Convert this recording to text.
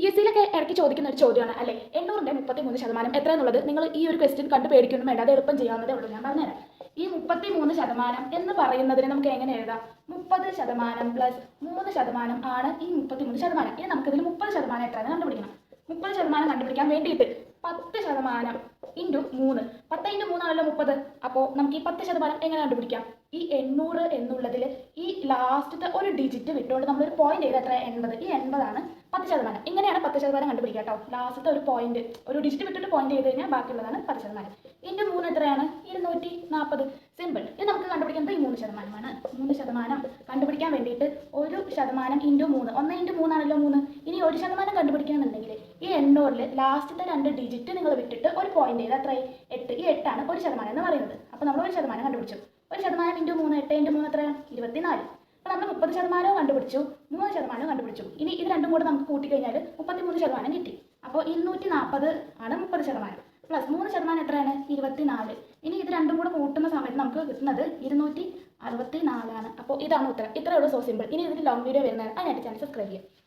PSC-യിലൊക്കെ ഇടയ്ക്ക് ചോദിക്കുന്ന ഒരു ചോദ്യമാണ് അല്ലേ, 800-ന്റെ 33% എത്ര എന്നുള്ളത്. നിങ്ങൾ ഈ ഒരു ക്വസ്റ്റ്യൻ കണ്ടു പേടിക്കൊന്നും വേണ്ട, അത് എളുപ്പം ചെയ്യാവുന്നതേ ഉള്ളൂ. ഞാൻ പറഞ്ഞുതരാം. ഈ 33% എന്ന് പറയുന്നതിന് നമുക്ക് എങ്ങനെ എഴുതാം? 30% പ്ലസ് 3% ആണ് ഈ 33%. ഇനി നമുക്കിതിൽ 30% എത്രയാണ് കണ്ടുപിടിക്കണം. 30% കണ്ടുപിടിക്കാൻ വേണ്ടിയിട്ട് 10% ഇൻറ്റു 3. 10 ഇൻറ്റു 3 ആണല്ലോ 30. അപ്പോൾ നമുക്ക് ഈ 10% എങ്ങനെ കണ്ടുപിടിക്കാം? ഈ 800 എന്നുള്ളതിൽ ഈ ലാസ്റ്റത്തെ ഒരു ഡിജിറ്റ് വിട്ടുകൊണ്ട് നമ്മളൊരു പോയിന്റ് ചെയ്ത് എത്ര 80. ഈ 80 ആണ് 10%. ഇങ്ങനെയാണ് 10% കണ്ടുപിടിക്കുക കേട്ടോ. ലാസ്റ്റത്തെ ഒരു പോയിന്റ്, ഒരു ഡിജിറ്റ് വിട്ടിട്ട് പോയിന്റ് ചെയ്ത് കഴിഞ്ഞാൽ ബാക്കിയുള്ളതാണ് 10%. ഇൻറ്റു 3 എത്രയാണ്? 240. സിമ്പിൾ. ഇത് നമുക്ക് കണ്ടുപിടിക്കുന്നത് ഈ 3%ആണ്. 3% കണ്ടുപിടിക്കാൻ വേണ്ടിയിട്ട് 1% ഇൻറ്റു 3. 1 ഇൻറ്റു 3 ആണല്ലോ 3. ഇനി 1% കണ്ടുപിടിക്കണമെന്നുണ്ടെങ്കിൽ ഈ 800-ൽ ലാസ്റ്റത്തെ 2 ഡിജിറ്റ് നിങ്ങൾ വിട്ടിട്ട് ഒരു പോയിന്റ് ചെയ്ത് എത്രയായി? 8. ഈ 8 ആണ് 1% എന്ന് പറയുന്നത്. അപ്പോൾ നമ്മൾ 1% കണ്ടുപിടിച്ചു. 1% ഇൻറ്റു 3, 8 ഇൻറ്റു 3 എത്രയാണ്? 24. അപ്പോൾ നമ്മൾ 30% കണ്ടുപിടിച്ചു, 3% കണ്ടുപിടിച്ചു. ഇനി ഇത് രണ്ടും കൂടെ നമുക്ക് കൂട്ടിക്കഴിഞ്ഞാൽ 33% കിട്ടി. അപ്പോൾ 240 ആണ് 30%. പ്ലസ് 3% എത്രയാണ്? 24. ഇനി ഇത് രണ്ടും കൂടെ കൂട്ടുന്ന സമയത്ത് നമുക്ക് കിട്ടുന്നത് 264 ആണ്. അപ്പോൾ ഇതാണ് ഉത്തരം. ഇത്രയേ ഉള്ളൂ. So simple. ഇനി ഇതിൽ ലോങ് വീഡിയോ വരുന്നതാണ്. അതിനായിട്ട് ചാനൽ സബ്സ്ക്രൈബ് ചെയ്യുക.